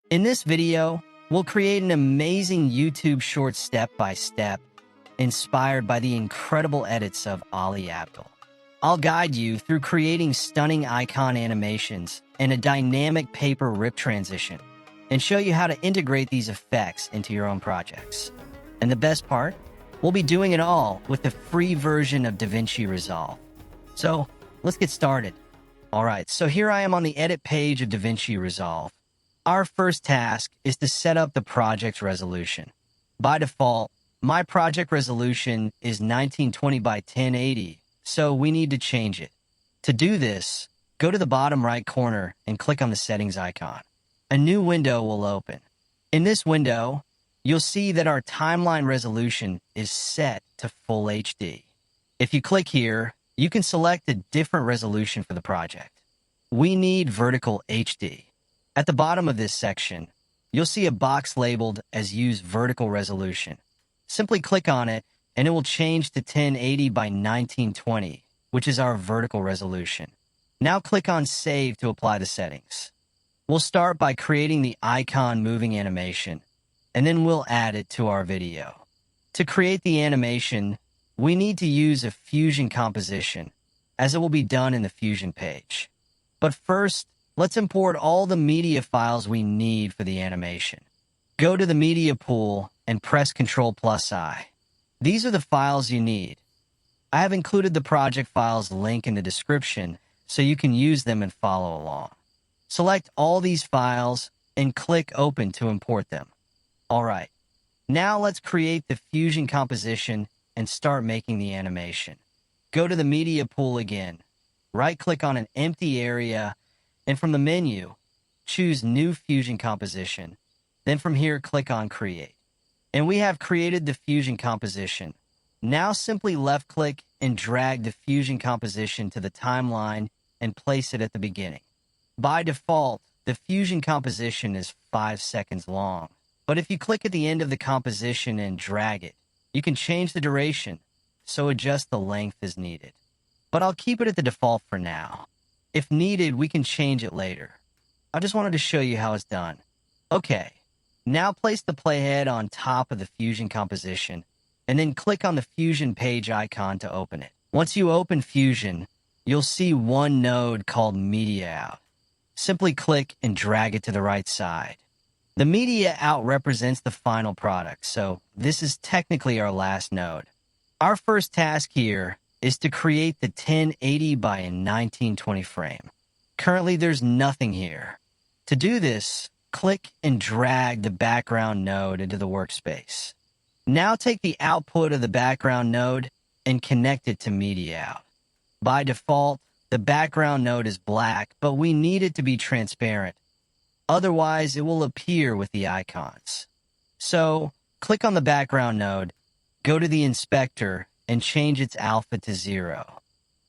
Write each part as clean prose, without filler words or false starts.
In this video, we'll create an amazing YouTube short step-by-step inspired by the incredible edits of Ali Abdaal. I'll guide you through creating stunning icon animations and a dynamic paper rip transition and show you how to integrate these effects into your own projects. And the best part, we'll be doing it all with the free version of DaVinci Resolve. So let's get started. All right, so here I am on the edit page of DaVinci Resolve. Our first task is to set up the project's resolution. By default, my project resolution is 1920 by 1080, so we need to change it. To do this, go to the bottom right corner and click on the settings icon. A new window will open. In this window, you'll see that our timeline resolution is set to full HD. If you click here, you can select a different resolution for the project. We need vertical HD. At the bottom of this section, you'll see a box labeled as Use Vertical Resolution. Simply click on it, and it will change to 1080 by 1920, which is our vertical resolution. Now click on Save to apply the settings. We'll start by creating the icon moving animation, and then we'll add it to our video. To create the animation, we need to use a Fusion composition, as it will be done in the Fusion page. But first, let's import all the media files we need for the animation. Go to the media pool and press Ctrl+I. These are the files you need. I have included the project files link in the description so you can use them and follow along. Select all these files and click Open to import them. All right, now let's create the Fusion composition and start making the animation. Go to the media pool again. Right-click on an empty area, and from the menu, choose New Fusion Composition. Then from here, click on Create. And we have created the Fusion composition. Now simply left-click and drag the Fusion composition to the timeline and place it at the beginning. By default, the Fusion composition is 5 seconds long. But if you click at the end of the composition and drag it, you can change the duration, so adjust the length as needed. But I'll keep it at the default for now. If needed, we can change it later. I just wanted to show you how it's done. Okay, now place the playhead on top of the Fusion composition, and then click on the Fusion page icon to open it. Once you open Fusion, you'll see one node called Media Out. Simply click and drag it to the right side. The Media Out represents the final product, so this is technically our last node. Our first task here is to create the 1080 by 1920 frame. Currently, there's nothing here. To do this, click and drag the background node into the workspace. Now take the output of the background node and connect it to Media Out. By default, the background node is black, but we need it to be transparent. Otherwise, it will appear with the icons. So, click on the background node, go to the inspector, and change its alpha to 0.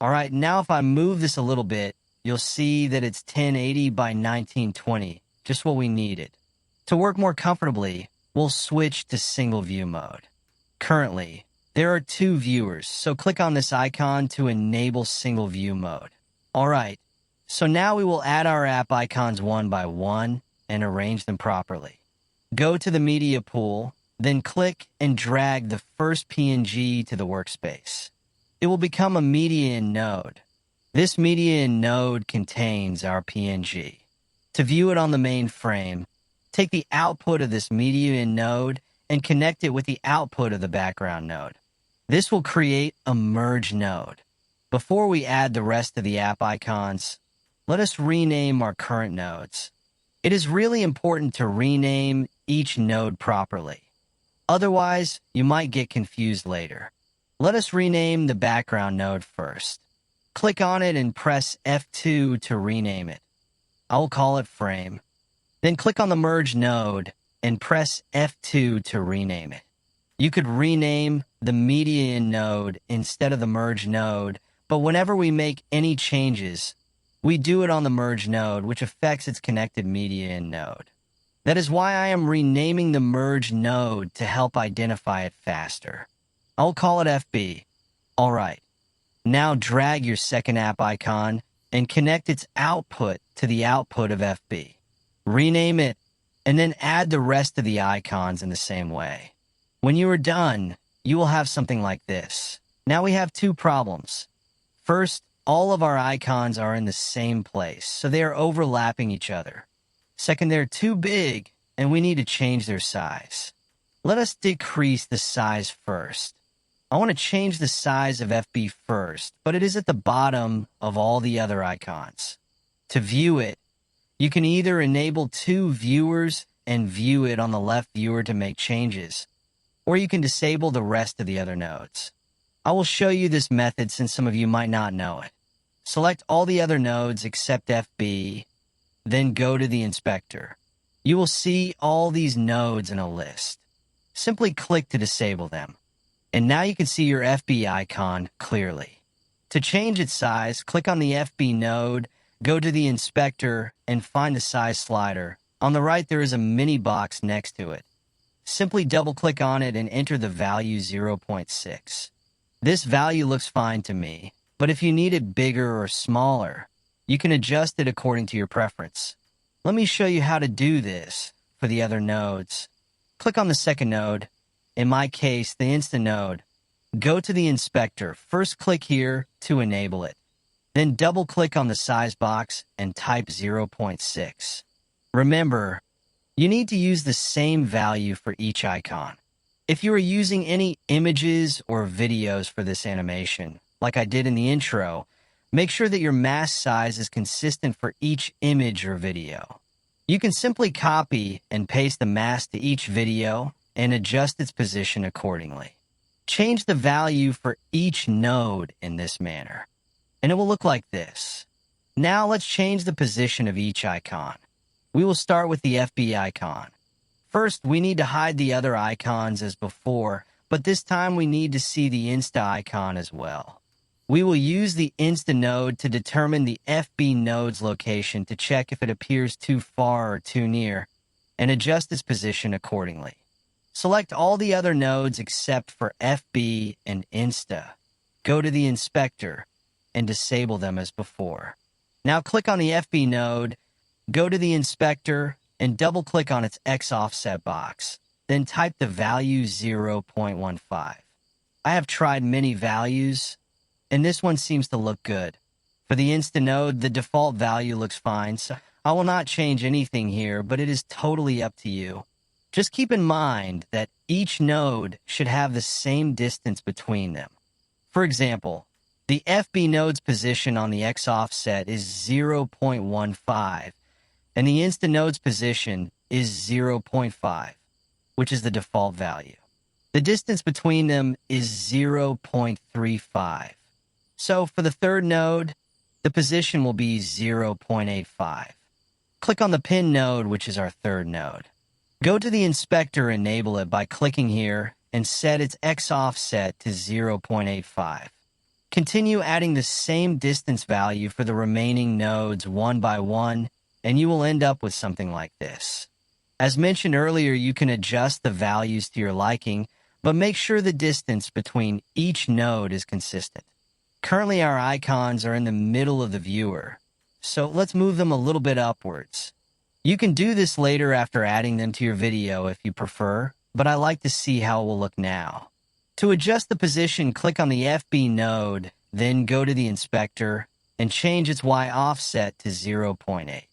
All right, now if I move this a little bit, you'll see that it's 1080 by 1920, just what we needed. To work more comfortably, we'll switch to single view mode. Currently, there are 2 viewers, so click on this icon to enable single view mode. All right, so now we will add our app icons one by one and arrange them properly. Go to the media pool, then click and drag the first PNG to the workspace. It will become a media in node. This media in node contains our PNG. To view it on the main frame, take the output of this media in node and connect it with the output of the background node. This will create a merge node. Before we add the rest of the app icons, let us rename our current nodes. It is really important to rename each node properly. Otherwise, you might get confused later. Let us rename the background node first. Click on it and press F2 to rename it. I will call it Frame. Then click on the Merge node and press F2 to rename it. You could rename the Media in node instead of the Merge node, but whenever we make any changes, we do it on the Merge node, which affects its connected Media in node. That is why I am renaming the Merge node to help identify it faster. I'll call it FB. All right. Now drag your second app icon and connect its output to the output of FB. Rename it and then add the rest of the icons in the same way. When you are done, you will have something like this. Now we have two problems. First, all of our icons are in the same place, so they are overlapping each other. Second, they're too big, and we need to change their size. Let us decrease the size first. I want to change the size of FB first, but it is at the bottom of all the other icons. To view it, you can either enable two viewers and view it on the left viewer to make changes, or you can disable the rest of the other nodes. I will show you this method since some of you might not know it. Select all the other nodes except FB, then go to the inspector. You will see all these nodes in a list. Simply click to disable them. And now you can see your FB icon clearly. To change its size, click on the FB node, go to the inspector, and find the size slider. On the right, there is a mini box next to it. Simply double-click on it and enter the value 0.6. This value looks fine to me, but if you need it bigger or smaller, you can adjust it according to your preference. Let me show you how to do this for the other nodes. Click on the second node, in my case, the Insta node. Go to the inspector. First click here to enable it. Then double-click on the size box and type 0.6. Remember, you need to use the same value for each icon. If you are using any images or videos for this animation, like I did in the intro, make sure that your mask size is consistent for each image or video. You can simply copy and paste the mask to each video and adjust its position accordingly. Change the value for each node in this manner, and it will look like this. Now let's change the position of each icon. We will start with the FB icon. First, we need to hide the other icons as before, but this time we need to see the Insta icon as well. We will use the Insta node to determine the FB node's location to check if it appears too far or too near, and adjust its position accordingly. Select all the other nodes except for FB and Insta. Go to the inspector and disable them as before. Now click on the FB node, go to the inspector, and double-click on its X offset box. Then type the value 0.15. I have tried many values, and this one seems to look good. For the Insta node, the default value looks fine, so I will not change anything here, but it is totally up to you. Just keep in mind that each node should have the same distance between them. For example, the FB node's position on the X offset is 0.15, and the Insta node's position is 0.5, which is the default value. The distance between them is 0.35. So for the third node, the position will be 0.85. Click on the pin node, which is our third node. Go to the inspector and enable it by clicking here and set its X offset to 0.85. Continue adding the same distance value for the remaining nodes one by one, and you will end up with something like this. As mentioned earlier, you can adjust the values to your liking, but make sure the distance between each node is consistent. Currently, our icons are in the middle of the viewer, so let's move them a little bit upwards. You can do this later after adding them to your video if you prefer, but I like to see how it will look now. To adjust the position, click on the FB node, then go to the inspector and change its Y offset to 0.8.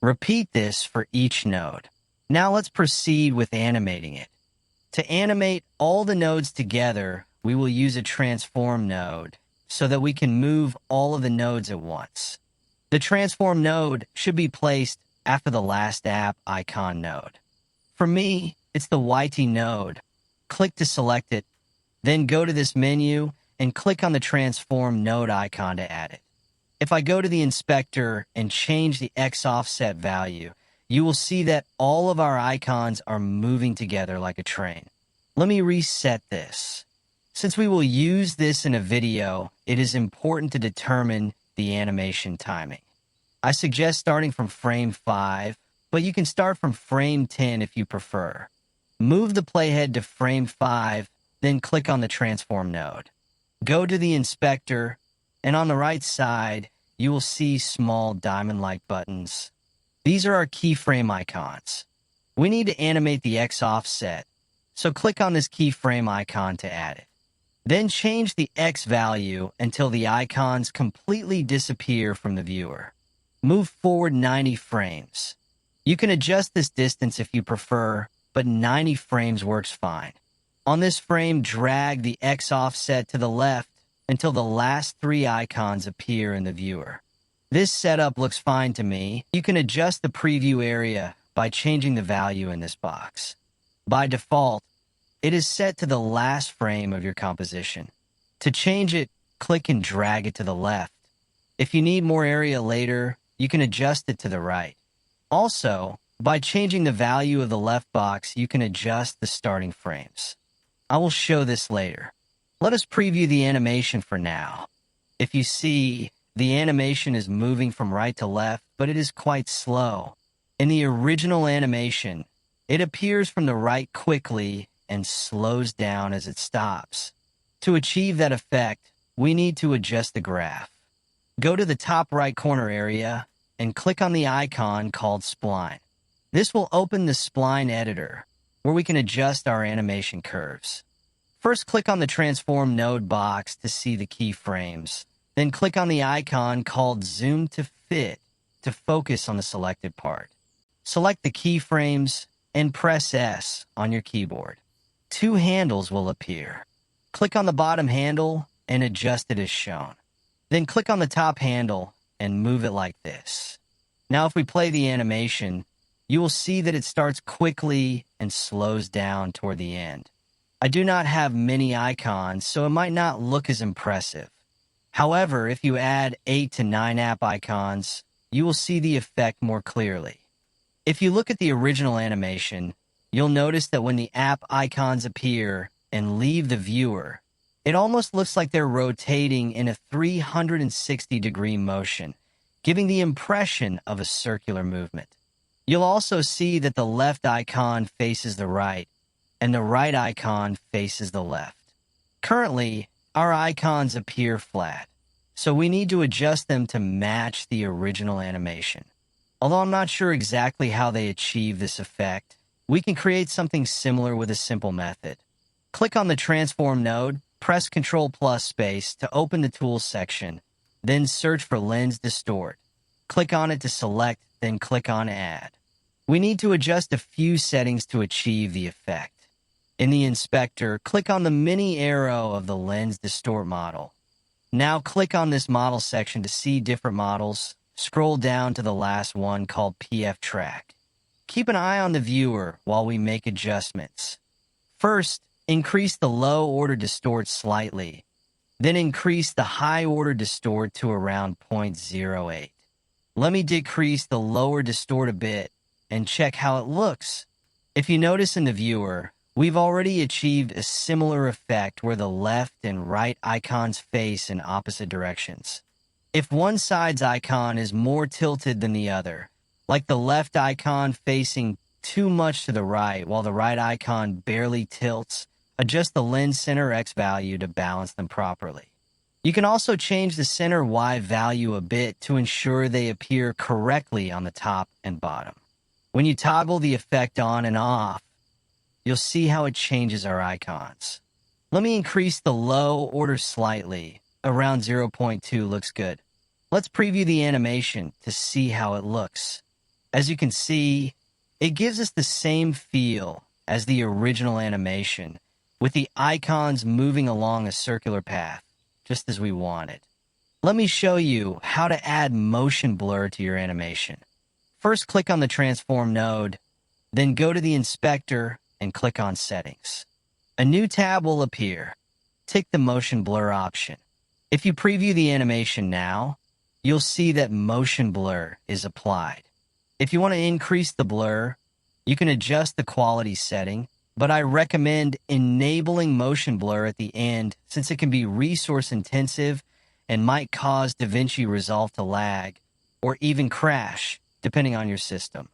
Repeat this for each node. Now let's proceed with animating it. To animate all the nodes together, we will use a transform node so that we can move all of the nodes at once. The transform node should be placed after the last app icon node. For me, it's the YT node. Click to select it, then go to this menu and click on the transform node icon to add it. If I go to the inspector and change the X offset value, you will see that all of our icons are moving together like a train. Let me reset this. Since we will use this in a video, it is important to determine the animation timing. I suggest starting from frame 5, but you can start from frame 10 if you prefer. Move the playhead to frame 5, then click on the transform node. Go to the inspector, and on the right side, you will see small diamond-like buttons. These are our keyframe icons. We need to animate the X offset, so click on this keyframe icon to add it. Then change the X value until the icons completely disappear from the viewer. Move forward 90 frames. You can adjust this distance if you prefer, but 90 frames works fine. On this frame, drag the X offset to the left until the last 3 icons appear in the viewer. This setup looks fine to me. You can adjust the preview area by changing the value in this box. By default, it is set to the last frame of your composition. To change it, click and drag it to the left. If you need more area later, you can adjust it to the right. Also, by changing the value of the left box, you can adjust the starting frames. I will show this later. Let us preview the animation for now. If you see, the animation is moving from right to left, but it is quite slow. In the original animation, it appears from the right quickly and slows down as it stops. To achieve that effect, we need to adjust the graph. Go to the top right corner area and click on the icon called Spline. This will open the Spline editor, where we can adjust our animation curves. First, click on the Transform node box to see the keyframes. Then click on the icon called Zoom to Fit to focus on the selected part. Select the keyframes and press S on your keyboard. 2 handles will appear. Click on the bottom handle and adjust it as shown. Then click on the top handle and move it like this. Now if we play the animation, you will see that it starts quickly and slows down toward the end. I do not have many icons, so it might not look as impressive. However, if you add 8 to 9 app icons, you will see the effect more clearly. If you look at the original animation, you'll notice that when the app icons appear and leave the viewer, it almost looks like they're rotating in a 360-degree motion, giving the impression of a circular movement. You'll also see that the left icon faces the right, and the right icon faces the left. Currently, our icons appear flat, so we need to adjust them to match the original animation. Although I'm not sure exactly how they achieve this effect, we can create something similar with a simple method. Click on the Transform node, press Ctrl+space to open the Tools section, then search for Lens Distort. Click on it to select, then click on Add. We need to adjust a few settings to achieve the effect. In the inspector, click on the mini arrow of the Lens Distort model. Now click on this model section to see different models. Scroll down to the last one called PF Track. Keep an eye on the viewer while we make adjustments. First, increase the low order distort slightly, then increase the high order distort to around 0.08. Let me decrease the lower distort a bit and check how it looks. If you notice in the viewer, we've already achieved a similar effect where the left and right icons face in opposite directions. If one side's icon is more tilted than the other, like the left icon facing too much to the right while the right icon barely tilts, adjust the lens center X value to balance them properly. You can also change the center Y value a bit to ensure they appear correctly on the top and bottom. When you toggle the effect on and off, you'll see how it changes our icons. Let me increase the low order slightly. Around 0.2 looks good. Let's preview the animation to see how it looks. As you can see, it gives us the same feel as the original animation, with the icons moving along a circular path, just as we wanted. Let me show you how to add motion blur to your animation. First, click on the Transform node, then go to the inspector and click on Settings. A new tab will appear. Tick the motion blur option. If you preview the animation now, you'll see that motion blur is applied. If you want to increase the blur, you can adjust the quality setting, but I recommend enabling motion blur at the end since it can be resource intensive and might cause DaVinci Resolve to lag or even crash, depending on your system.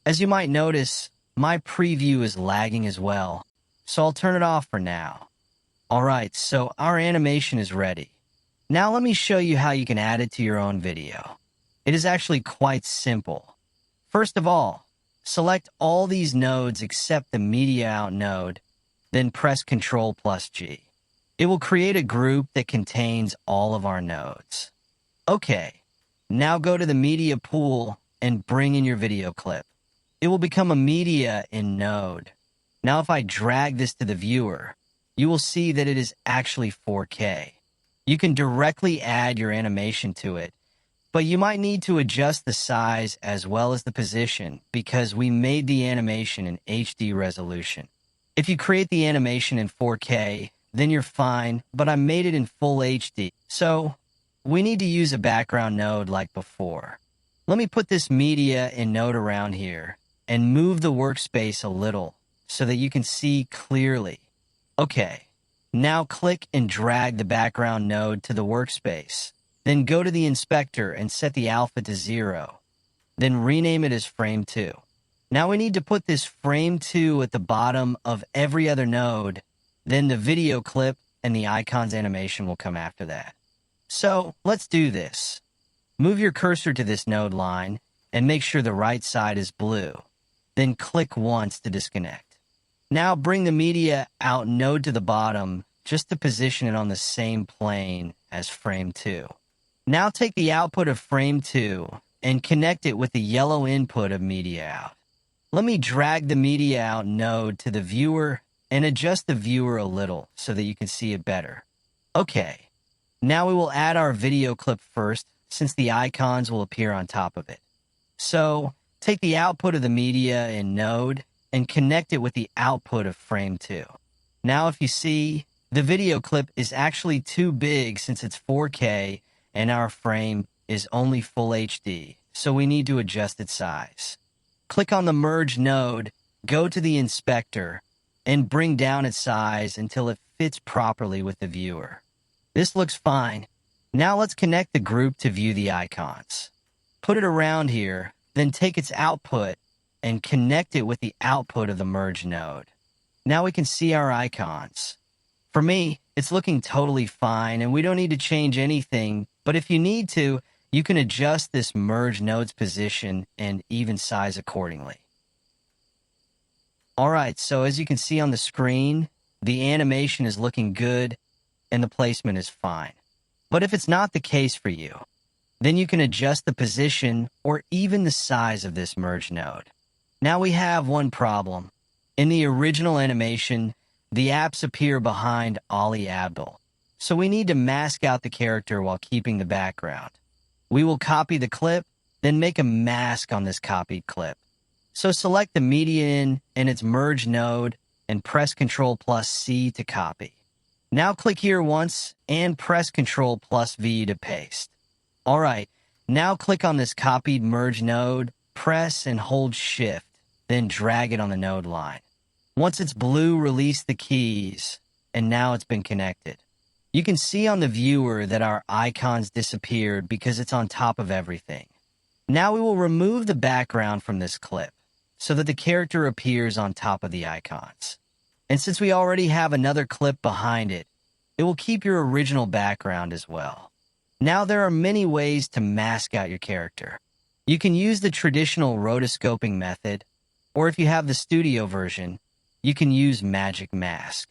As you might notice, my preview is lagging as well, so I'll turn it off for now. Alright, so our animation is ready. Now let me show you how you can add it to your own video. It is actually quite simple. First of all, Select all these nodes except the Media Out node, then press Ctrl+G. It will create a group that contains all of our nodes. Okay, now go to the Media pool and bring in your video clip. It will become a Media in node. Now if I drag this to the viewer, you will see that it is actually 4K. You can directly add your animation to it, but you might need to adjust the size as well as the position because we made the animation in HD resolution. If you create the animation in 4K, then you're fine, but I made it in full HD, so we need to use a background node like before. Let me put this media in node around here and move the workspace a little so that you can see clearly. Okay, now click and drag the background node to the workspace. Then go to the inspector and set the alpha to 0. Then rename it as frame 2. Now we need to put this frame 2 at the bottom of every other node. Then the video clip and the icon's animation will come after that. So let's do this. Move your cursor to this node line and make sure the right side is blue. Then click once to disconnect. Now bring the Media Out node to the bottom just to position it on the same plane as frame 2. Now take the output of frame 2 and connect it with the yellow input of Media Out. Let me drag the Media Out node to the viewer and adjust the viewer a little so that you can see it better. Okay, now we will add our video clip first since the icons will appear on top of it. So take the output of the media in node and connect it with the output of frame 2. Now if you see, the video clip is actually too big since it's 4K and our frame is only full HD, so we need to adjust its size. Click on the Merge node, go to the inspector, and bring down its size until it fits properly with the viewer. This looks fine. Now let's connect the group to view the icons. Put it around here, then take its output and connect it with the output of the Merge node. Now we can see our icons. For me, it's looking totally fine and we don't need to change anything, but if you need to, you can adjust this Merge node's position and even size accordingly. Alright, so as you can see on the screen, the animation is looking good and the placement is fine. But if it's not the case for you, then you can adjust the position or even the size of this Merge node. Now we have one problem. In the original animation, the apps appear behind Ali Abdaal, so we need to mask out the character while keeping the background. We will copy the clip, then make a mask on this copied clip. So select the media in and its Merge node and press Ctrl+C to copy. Now click here once and press Ctrl+V to paste. Alright, now click on this copied Merge node, press and hold Shift, then drag it on the node line. Once it's blue, release the keys, and now it's been connected. You can see on the viewer that our icons disappeared because it's on top of everything. Now we will remove the background from this clip so that the character appears on top of the icons. And since we already have another clip behind it, it will keep your original background as well. Now there are many ways to mask out your character. You can use the traditional rotoscoping method, or if you have the studio version, you can use Magic Mask.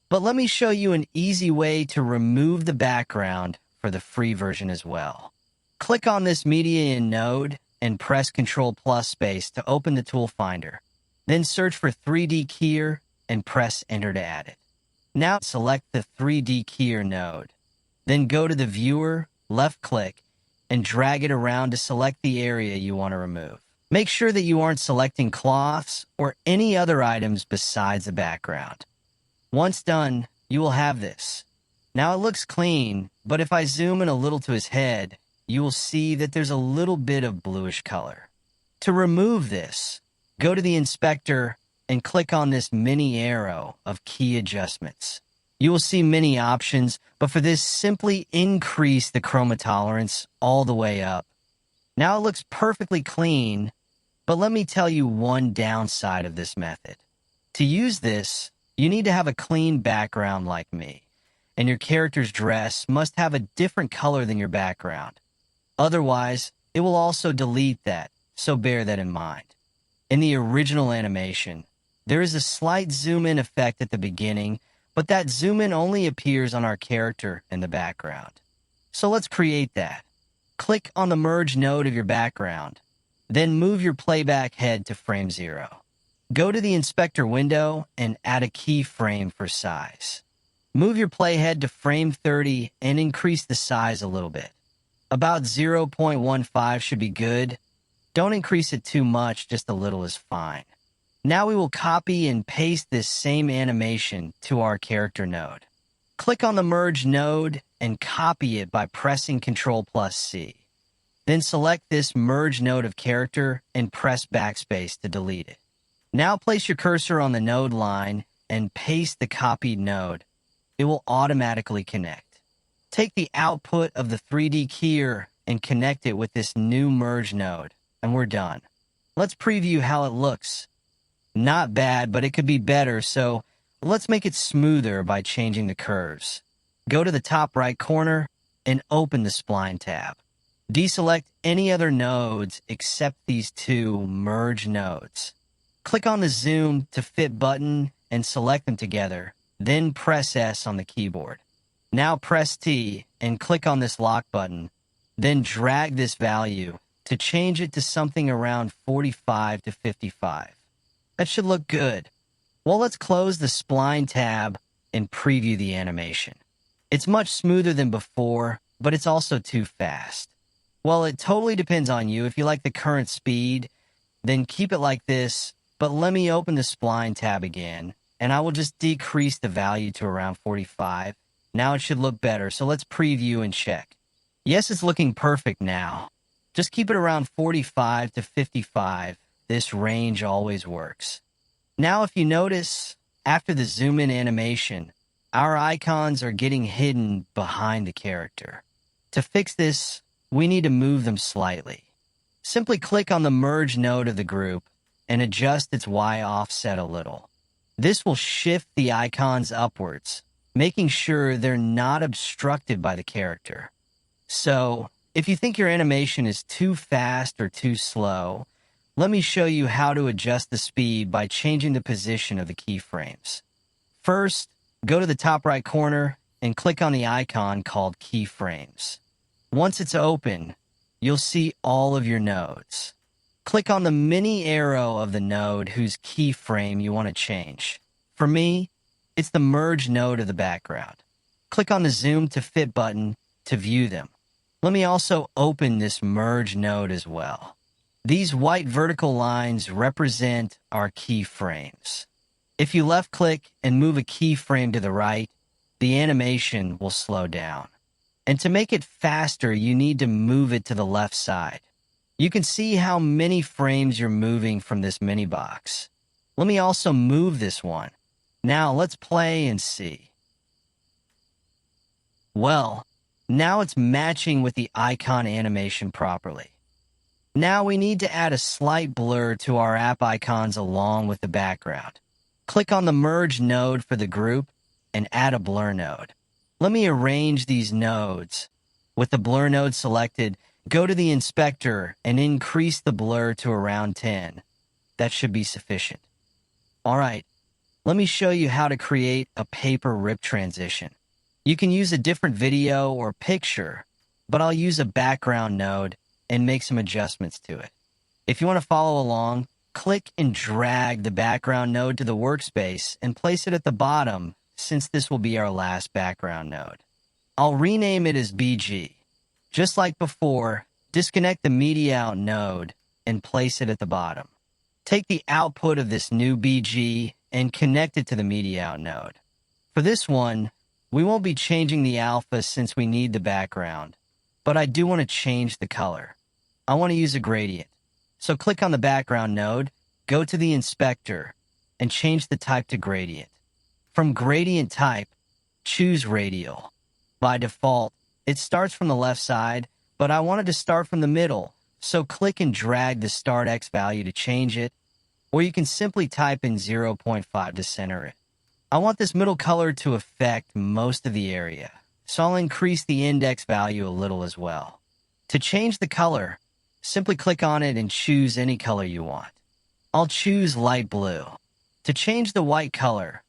But let me show you an easy way to remove the background for the free version as well. Click on this media in node and press Ctrl+Space to open the tool finder. Then search for 3D Keyer and press Enter to add it. Now select the 3D Keyer node. Then go to the viewer, left click, and drag it around to select the area you want to remove. Make sure that you aren't selecting cloths or any other items besides the background. Once done, you will have this. Now it looks clean, but if I zoom in a little to his head, you will see that there's a little bit of bluish color. To remove this, go to the inspector and click on this mini arrow of key adjustments. You will see many options, but for this, simply increase the chroma tolerance all the way up. Now it looks perfectly clean, but let me tell you one downside of this method. To use this, you need to have a clean background like me, and your character's dress must have a different color than your background. Otherwise, it will also delete that, so bear that in mind. In the original animation, there is a slight zoom-in effect at the beginning, but that zoom-in only appears on our character in the background. So let's create that. Click on the merge node of your background, then move your playback head to frame 0. Go to the inspector window and add a keyframe for size. Move your playhead to frame 30 and increase the size a little bit. About 0.15 should be good. Don't increase it too much, just a little is fine. Now we will copy and paste this same animation to our character node. Click on the merge node and copy it by pressing Ctrl+C. Then select this merge node of character and press backspace to delete it. Now place your cursor on the node line and paste the copied node. It will automatically connect. Take the output of the 3D keyer and connect it with this new merge node, and we're done. Let's preview how it looks. Not bad, but it could be better, so let's make it smoother by changing the curves. Go to the top right corner and open the spline tab. Deselect any other nodes except these two merge nodes. Click on the Zoom to Fit button and select them together, then press S on the keyboard. Now press T and click on this lock button, then drag this value to change it to something around 45 to 55. That should look good. Well, let's close the spline tab and preview the animation. It's much smoother than before, but it's also too fast. Well, it totally depends on you. If you like the current speed, then keep it like this, but let me open the spline tab again, and I will just decrease the value to around 45. Now it should look better, so let's preview and check. Yes, it's looking perfect now. Just keep it around 45 to 55. This range always works. Now, if you notice, after the zoom-in animation, our icons are getting hidden behind the character. To fix this, we need to move them slightly. Simply click on the merge node of the group and adjust its Y offset a little. This will shift the icons upwards, making sure they're not obstructed by the character. So, if you think your animation is too fast or too slow, let me show you how to adjust the speed by changing the position of the keyframes. First, go to the top right corner and click on the icon called Keyframes. Once it's open, you'll see all of your nodes. Click on the mini arrow of the node whose keyframe you want to change. For me, it's the merge node of the background. Click on the Zoom to Fit button to view them. Let me also open this merge node as well. These white vertical lines represent our keyframes. If you left-click and move a keyframe to the right, the animation will slow down. And to make it faster, you need to move it to the left side. You can see how many frames you're moving from this mini box. Let me also move this one. Now let's play and see. Well, now it's matching with the icon animation properly. Now we need to add a slight blur to our app icons along with the background. Click on the merge node for the group and add a blur node. Let me arrange these nodes. With the blur node selected, go to the inspector and increase the blur to around 10. That should be sufficient. All right, let me show you how to create a paper rip transition. You can use a different video or picture, but I'll use a background node and make some adjustments to it. If you want to follow along, click and drag the background node to the workspace and place it at the bottom, since this will be our last background node. I'll rename it as BG. Just like before, disconnect the media out node and place it at the bottom. Take the output of this new BG and connect it to the media out node. For this one, we won't be changing the alpha since we need the background, but I do want to change the color. I want to use a gradient. So click on the background node, go to the inspector, and change the type to gradient. From gradient type, choose radial. By default, it starts from the left side, but I wanted to start from the middle, so click and drag the start X value to change it, or you can simply type in 0.5 to center it. I want this middle color to affect most of the area, so I'll increase the index value a little as well. To change the color, simply click on it and choose any color you want. I'll choose light blue. To change the white color,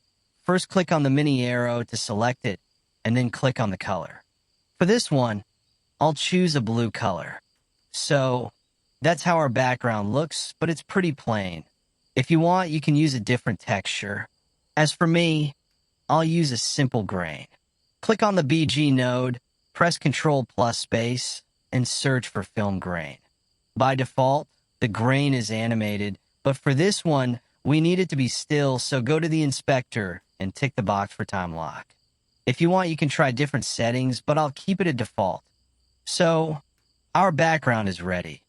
first click on the mini arrow to select it, and then click on the color. For this one, I'll choose a blue color. So, that's how our background looks, but it's pretty plain. If you want, you can use a different texture. As for me, I'll use a simple grain. Click on the BG node, press Ctrl plus space, and search for film grain. By default, the grain is animated, but for this one, we need it to be still, so go to the inspector and tick the box for time lock. If you want, you can try different settings, but I'll keep it at default. So, our background is ready.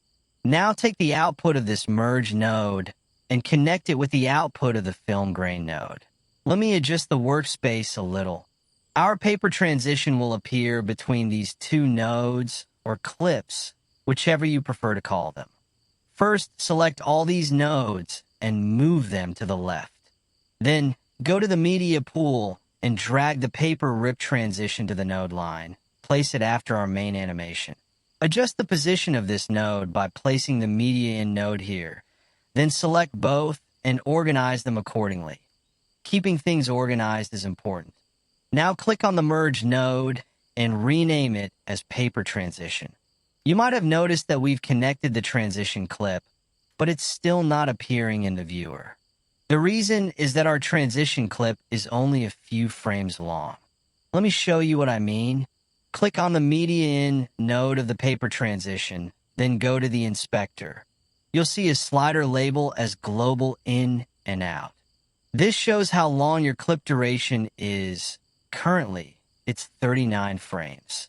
Now take the output of this merge node and connect it with the output of the film grain node. Let me adjust the workspace a little. Our paper transition will appear between these two nodes or clips, whichever you prefer to call them. First, select all these nodes and move them to the left. Then, go to the media pool and drag the paper rip transition to the node line. Place it after our main animation. Adjust the position of this node by placing the media in node here. Then select both and organize them accordingly. Keeping things organized is important. Now click on the merge node and rename it as paper transition. You might have noticed that we've connected the transition clip, but it's still not appearing in the viewer. The reason is that our transition clip is only a few frames long. Let me show you what I mean. Click on the media in node of the paper transition, then go to the inspector. You'll see a slider label as global in and out. This shows how long your clip duration is. Currently, it's 39 frames.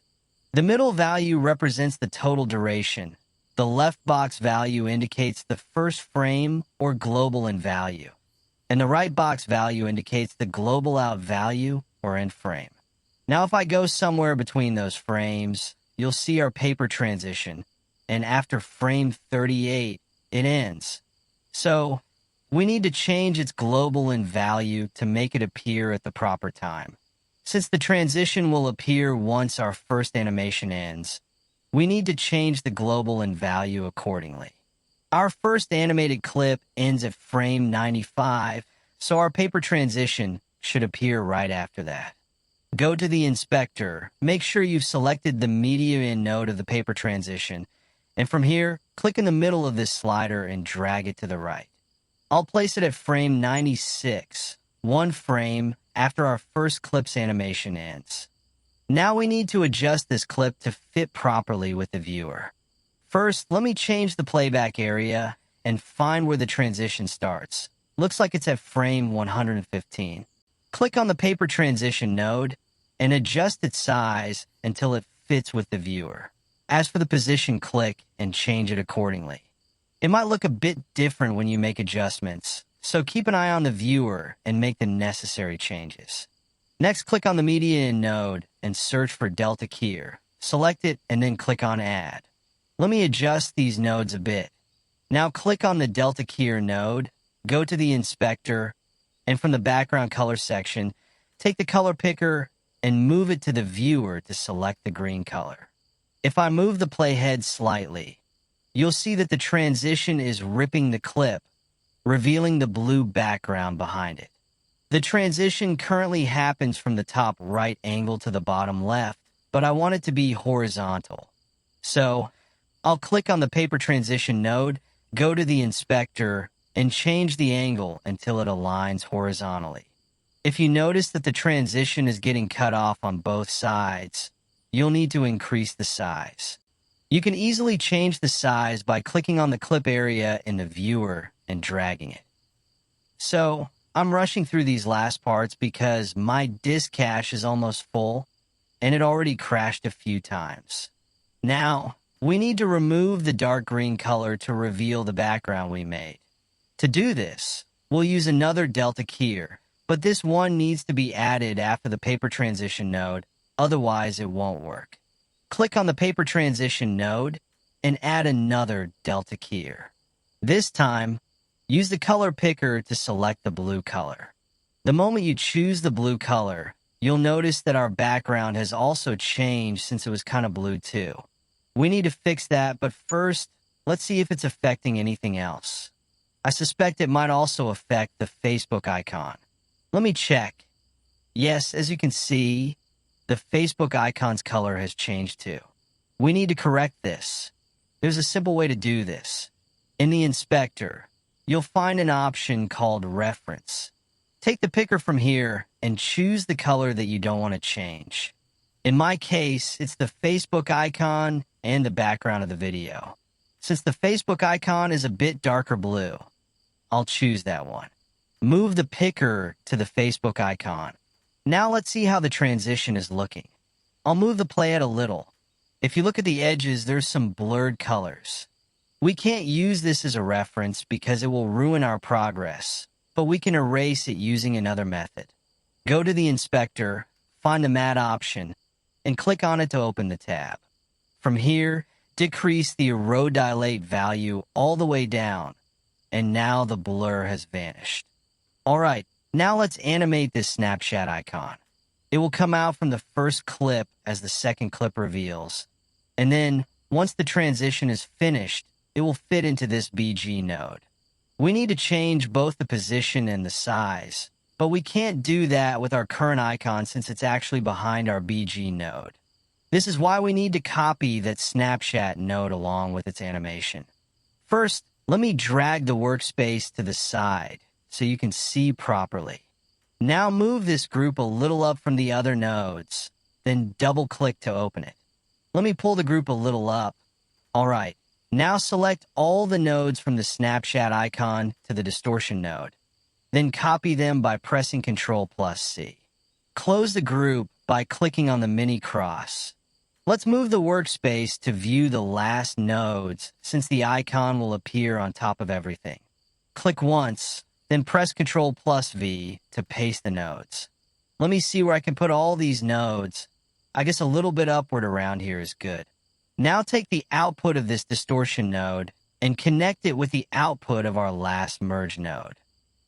The middle value represents the total duration. The left box value indicates the first frame or global in value. And the right box value indicates the global out value or end frame. Now if I go somewhere between those frames, you'll see our paper transition, and after frame 38, it ends. So, we need to change its global in value to make it appear at the proper time. Since the transition will appear once our first animation ends, we need to change the global in value accordingly. Our first animated clip ends at frame 95, so our paper transition should appear right after that. Go to the inspector, make sure you've selected the media in node of the paper transition, and from here, click in the middle of this slider and drag it to the right. I'll place it at frame 96, one frame after our first clip's animation ends. Now we need to adjust this clip to fit properly with the viewer. First, let me change the playback area and find where the transition starts. Looks like it's at frame 115. Click on the paper transition node and adjust its size until it fits with the viewer. As for the position, click and change it accordingly. It might look a bit different when you make adjustments, so keep an eye on the viewer and make the necessary changes. Next, click on the media in node and search for delta keyer. Select it and then click on add. Let me adjust these nodes a bit. Now click on the delta keyer node, go to the inspector, and from the background color section, take the color picker and move it to the viewer to select the green color. If I move the playhead slightly, you'll see that the transition is ripping the clip, revealing the blue background behind it. The transition currently happens from the top right angle to the bottom left, but I want it to be horizontal. So, I'll click on the paper transition node, go to the inspector, and change the angle until it aligns horizontally. If you notice that the transition is getting cut off on both sides, you'll need to increase the size. You can easily change the size by clicking on the clip area in the viewer and dragging it. So, I'm rushing through these last parts because my disk cache is almost full and it already crashed a few times. Now, we need to remove the dark green color to reveal the background we made. To do this, we'll use another delta keyer, but this one needs to be added after the paper transition node, otherwise it won't work. Click on the paper transition node and add another delta keyer. This time, use the color picker to select the blue color. The moment you choose the blue color, you'll notice that our background has also changed since it was kind of blue too. We need to fix that, but first, let's see if it's affecting anything else. I suspect it might also affect the Facebook icon. Let me check. Yes, as you can see, the Facebook icon's color has changed too. We need to correct this. There's a simple way to do this. In the inspector, you'll find an option called Reference. Take the picker from here and choose the color that you don't want to change. In my case, it's the Facebook icon and the background of the video. Since the Facebook icon is a bit darker blue, I'll choose that one. Move the picker to the Facebook icon. Now let's see how the transition is looking. I'll move the playhead a little. If you look at the edges, there's some blurred colors. We can't use this as a reference because it will ruin our progress, but we can erase it using another method. Go to the inspector, find the matte option, and click on it to open the tab. From here, decrease the aerodilate value all the way down, and now the blur has vanished. Alright, now let's animate this Snapchat icon. It will come out from the first clip as the second clip reveals, and then, once the transition is finished, it will fit into this BG node. We need to change both the position and the size, but we can't do that with our current icon since it's actually behind our BG node. This is why we need to copy that Snapchat node along with its animation. First, let me drag the workspace to the side so you can see properly. Now move this group a little up from the other nodes, then double-click to open it. Let me pull the group a little up. Alright, now select all the nodes from the Snapchat icon to the Distortion node. Then copy them by pressing Ctrl+C. Close the group by clicking on the mini cross. Let's move the workspace to view the last nodes since the icon will appear on top of everything. Click once, then press Ctrl+V to paste the nodes. Let me see where I can put all these nodes. I guess a little bit upward around here is good. Now take the output of this Distortion node and connect it with the output of our last merge node.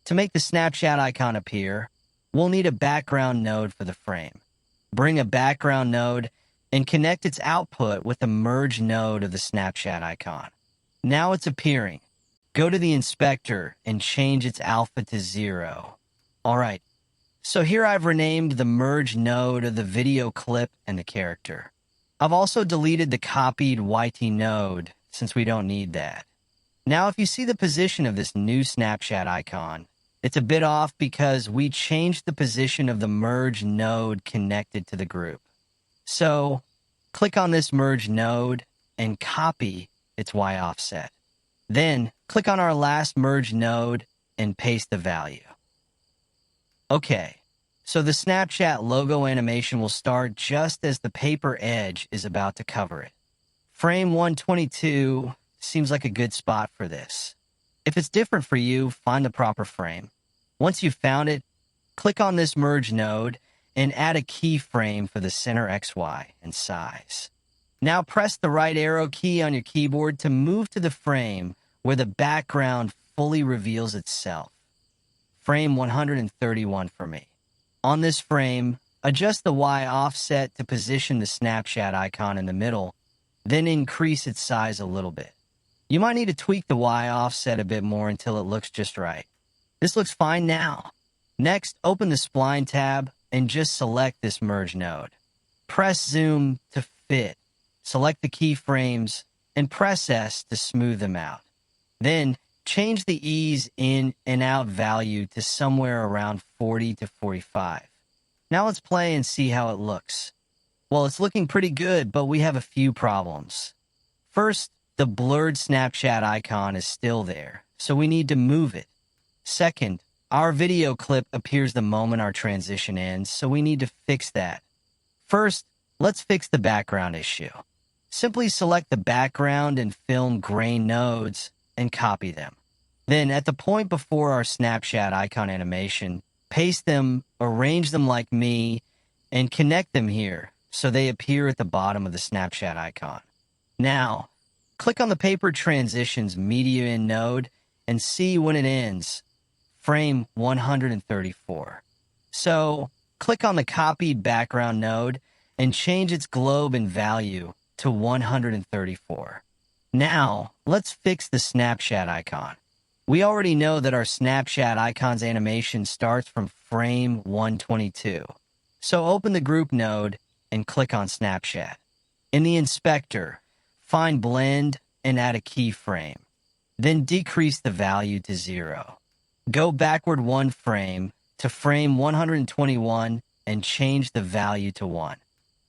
To make the Snapchat icon appear, we'll need a background node for the frame. Bring a background node and connect its output with the merge node of the Snapchat icon. Now it's appearing. Go to the inspector and change its alpha to 0. Alright, so here I've renamed the merge node of the video clip and the character. I've also deleted the copied YT node since we don't need that. Now if you see the position of this new Snapchat icon, it's a bit off because we changed the position of the merge node connected to the group. So, click on this merge node and copy its Y offset. Then, click on our last merge node and paste the value. Okay, so the Snapchat logo animation will start just as the paper edge is about to cover it. Frame 122 seems like a good spot for this. If it's different for you, find the proper frame. Once you've found it, click on this merge node and add a keyframe for the center XY and size. Now press the right arrow key on your keyboard to move to the frame where the background fully reveals itself. Frame 131 for me. On this frame, adjust the Y offset to position the Snapchat icon in the middle, then increase its size a little bit. You might need to tweak the Y offset a bit more until it looks just right. This looks fine now. Next, open the Spline tab and just select this merge node. Press Zoom to fit. Select the keyframes and press S to smooth them out. Then, change the ease in and out value to somewhere around 40 to 45. Now let's play and see how it looks. Well, it's looking pretty good, but we have a few problems. First, the blurred Snapchat icon is still there, so we need to move it. Second, our video clip appears the moment our transition ends, so we need to fix that. First, let's fix the background issue. Simply select the background and film grain nodes and copy them. Then, at the point before our Snapchat icon animation, paste them, arrange them like me, and connect them here so they appear at the bottom of the Snapchat icon. Now, click on the Paper Transitions Media In node and see when it ends. Frame 134. So, click on the copied background node and change its globe and value to 134. Now, let's fix the Snapchat icon. We already know that our Snapchat icons animation starts from frame 122. So open the group node and click on Snapchat. In the inspector, find blend and add a keyframe. Then decrease the value to 0. Go backward one frame to frame 121 and change the value to 1.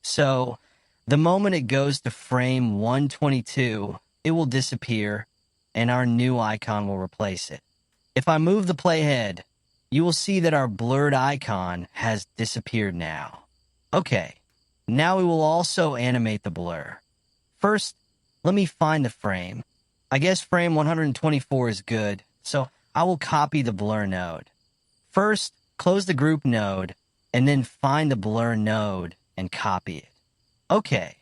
So, the moment it goes to frame 122, it will disappear and our new icon will replace it. If I move the playhead, you will see that our blurred icon has disappeared now. Okay, now we will also animate the blur. First, let me find the frame. I guess frame 124 is good, so I will copy the blur node. First, close the group node, and then find the blur node and copy it. Okay,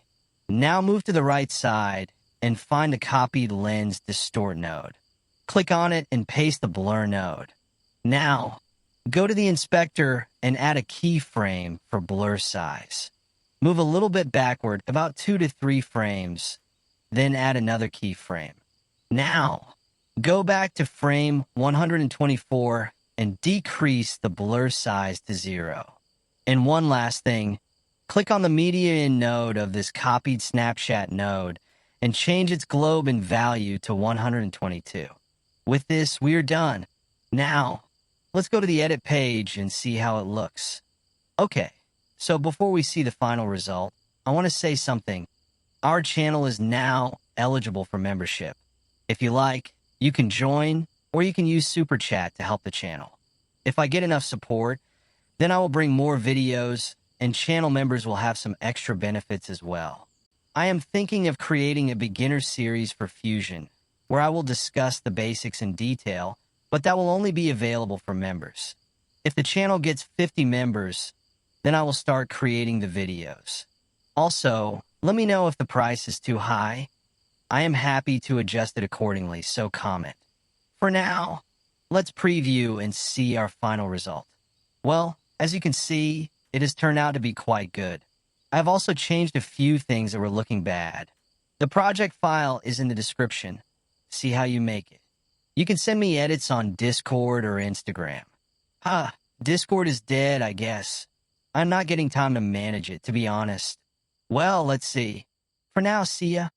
now move to the right side and find the copied lens distort node. Click on it and paste the blur node. Now, go to the inspector and add a keyframe for blur size. Move a little bit backward, about 2 to 3 frames, then add another keyframe. Now, go back to frame 124 and decrease the blur size to 0. And one last thing, click on the media in node of this copied Snapchat node and change its globe in value to 122. With this, we are done. Now, let's go to the edit page and see how it looks. Okay, so before we see the final result, I want to say something. Our channel is now eligible for membership. If you like, you can join or you can use Super Chat to help the channel. If I get enough support, then I will bring more videos and channel members will have some extra benefits as well. I am thinking of creating a beginner series for Fusion, where I will discuss the basics in detail, but that will only be available for members. If the channel gets 50 members, then I will start creating the videos. Also, let me know if the price is too high. I am happy to adjust it accordingly, so comment. For now, let's preview and see our final result. Well, as you can see, it has turned out to be quite good. I have also changed a few things that were looking bad. The project file is in the description. See how you make it. You can send me edits on Discord or Instagram. Discord is dead, I guess. I'm not getting time to manage it, to be honest. Well, let's see. For now, see ya.